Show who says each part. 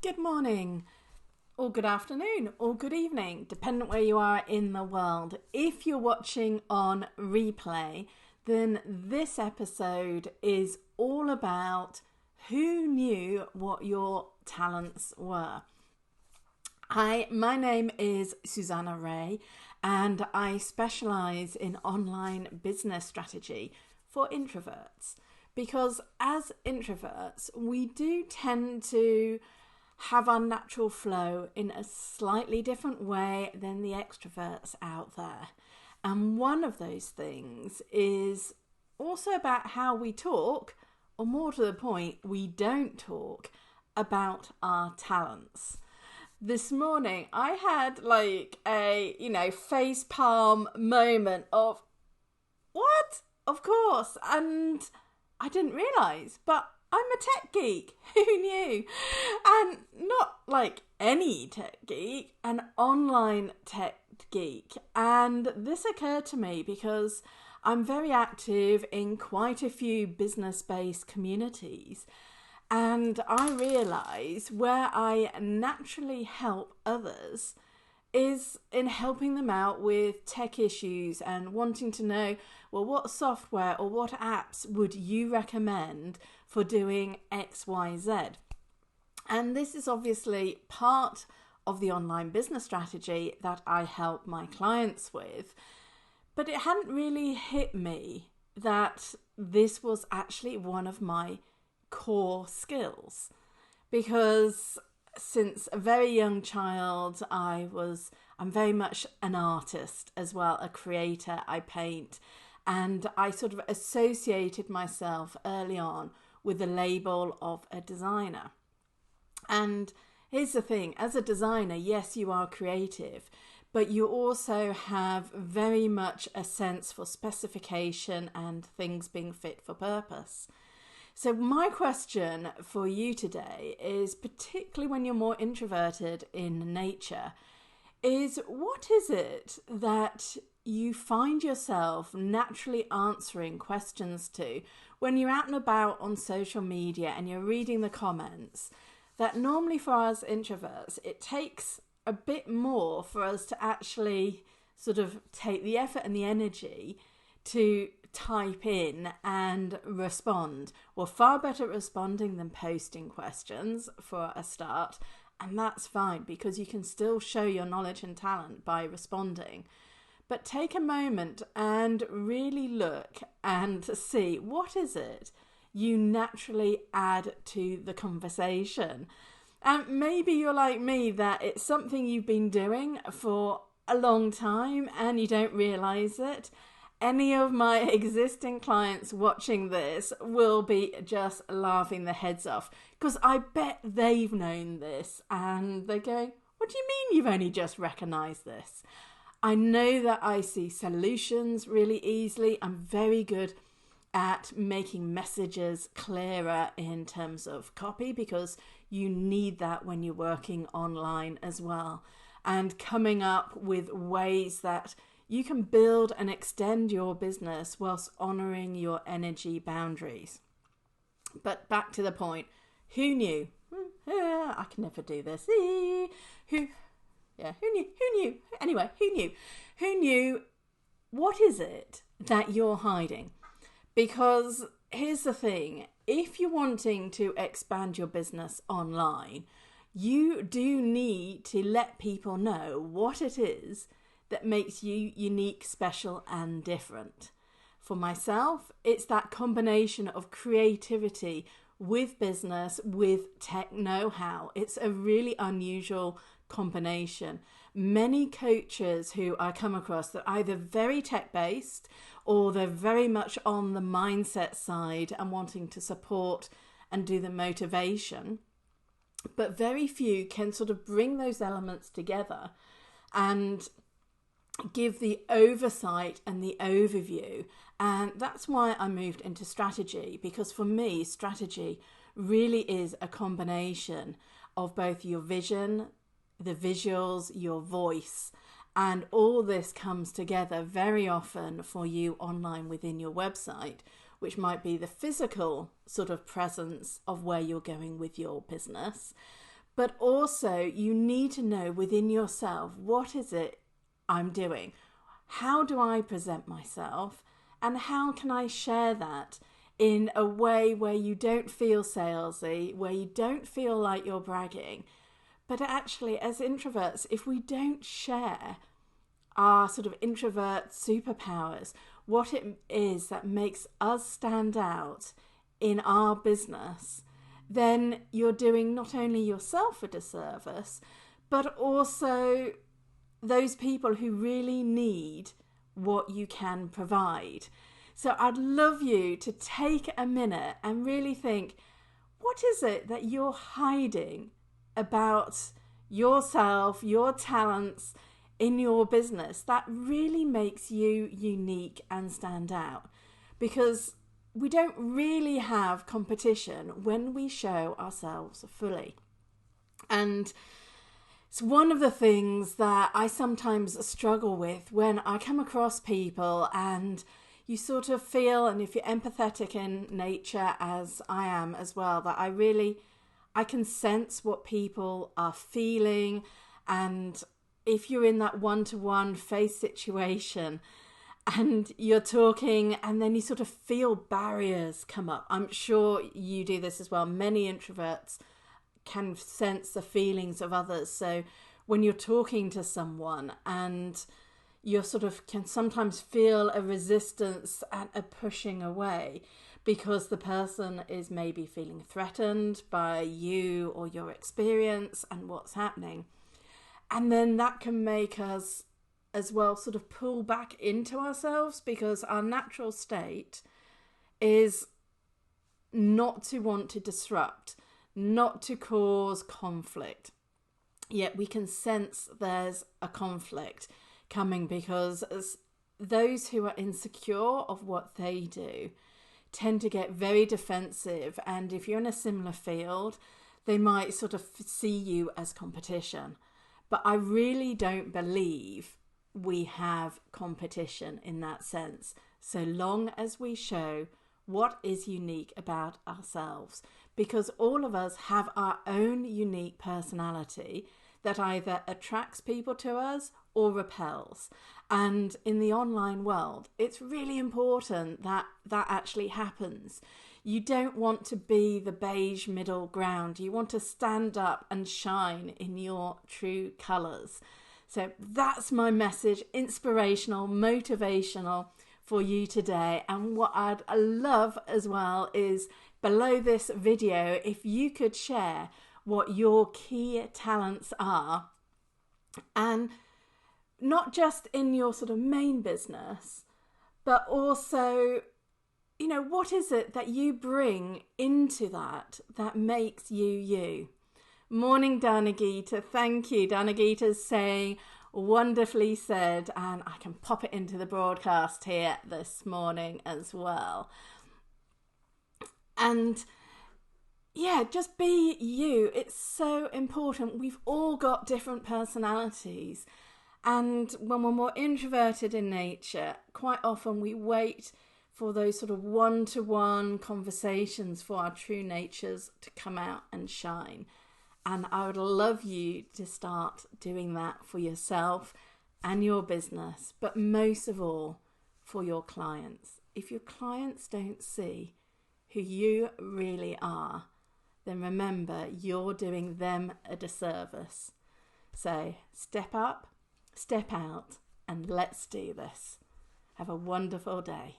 Speaker 1: Good morning, or good afternoon, or good evening, depending where you are in the world. If you're watching on replay, then this episode is all about who knew what your talents were. Hi, my name is Susanna Ray, and I specialise in online business strategy for introverts. Because as introverts, we do tend to have our natural flow in a slightly different way than the extroverts out there. And one of those things is also about how we talk, or more to the point, we don't talk about our talents. This morning I had like a face palm moment of what? Of course. And I didn't realise, but I'm a tech geek. Who knew? And not like any tech geek, an online tech geek. And this occurred to me because I'm very active in quite a few business-based communities. And I realise where I naturally help others is in helping them out with tech issues and wanting to know, well, what software or what apps would you recommend for doing X, Y, Z? And this is obviously part of the online business strategy that I help my clients with. But it hadn't really hit me that this was actually one of my core skills, because since a very young child I'm very much an artist as well, a creator. I paint, and I sort of associated myself early on with the label of a designer. And here's the thing, as a designer, yes, you are creative, but you also have very much a sense for specification and things being fit for purpose. So my question for you today is, particularly when you're more introverted in nature, is what is it that you find yourself naturally answering questions to when you're out and about on social media and you're reading the comments, that normally for us introverts, it takes a bit more for us to actually sort of take the effort and the energy to type in and respond. We're far better at responding than posting questions for a start, and that's fine because you can still show your knowledge and talent by responding. But take a moment and really look and see, what is it you naturally add to the conversation? And maybe you're like me, that it's something you've been doing for a long time and you don't realise it. Any of my existing clients watching this will be just laughing their heads off, because I bet they've known this and they're going, what do you mean you've only just recognised this? I know that I see solutions really easily. I'm very good at making messages clearer in terms of copy, because you need that when you're working online as well, and coming up with ways that you can build and extend your business whilst honouring your energy boundaries. But back to the point, who knew? I can never do this. Who knew? Anyway, who knew? Who knew? What is it that you're hiding? Because here's the thing, if you're wanting to expand your business online, you do need to let people know what it is that makes you unique, special, and different. For myself, it's that combination of creativity with business, with tech know-how. It's a really unusual combination. Many coaches who I come across, that are either very tech-based or they're very much on the mindset side and wanting to support and do the motivation, but very few can sort of bring those elements together and give the oversight and the overview. And that's why I moved into strategy, because for me, strategy really is a combination of both your vision, the visuals, your voice, and all this comes together very often for you online within your website, which might be the physical sort of presence of where you're going with your business. But also you need to know within yourself, what is it I'm doing? How do I present myself? And how can I share that in a way where you don't feel salesy, where you don't feel like you're bragging? But actually, as introverts, if we don't share our sort of introvert superpowers, what it is that makes us stand out in our business, then you're doing not only yourself a disservice, but also those people who really need what you can provide. So I'd love you to take a minute and really think, what is it that you're hiding about yourself, your talents in your business that really makes you unique and stand out? Because we don't really have competition when we show ourselves fully. And it's one of the things that I sometimes struggle with when I come across people and you sort of feel, and if you're empathetic in nature as I am as well, that I can sense what people are feeling. And if you're in that one-to-one face situation and you're talking and then you sort of feel barriers come up, I'm sure you do this as well. Many introverts can sense the feelings of others. So when you're talking to someone and you sort of can sometimes feel a resistance and a pushing away because the person is maybe feeling threatened by you or your experience and what's happening. And then that can make us as well sort of pull back into ourselves, because our natural state is not to want to disrupt, not to cause conflict. Yet we can sense there's a conflict coming, because as those who are insecure of what they do tend to get very defensive, and if you're in a similar field, they might sort of see you as competition. But I really don't believe we have competition in that sense, so long as we show what is unique about ourselves, because all of us have our own unique personality that either attracts people to us or repels. And in the online world, it's really important that that actually happens. You don't want to be the beige middle ground. You want to stand up and shine in your true colours. So that's my message, inspirational, motivational for you today. And what I'd love as well is below this video, if you could share what your key talents are, and not just in your sort of main business, but also, you know, what is it that you bring into that makes you you? Morning, Danagita. Thank you. Danagita's saying, wonderfully said, and I can pop it into the broadcast here this morning as well. And yeah, just be you. It's so important. We've all got different personalities. And when we're more introverted in nature, quite often we wait for those sort of one-to-one conversations for our true natures to come out and shine. And I would love you to start doing that for yourself and your business, but most of all for your clients. If your clients don't see who you really are, then remember, you're doing them a disservice. So step up, step out, and let's do this. Have a wonderful day.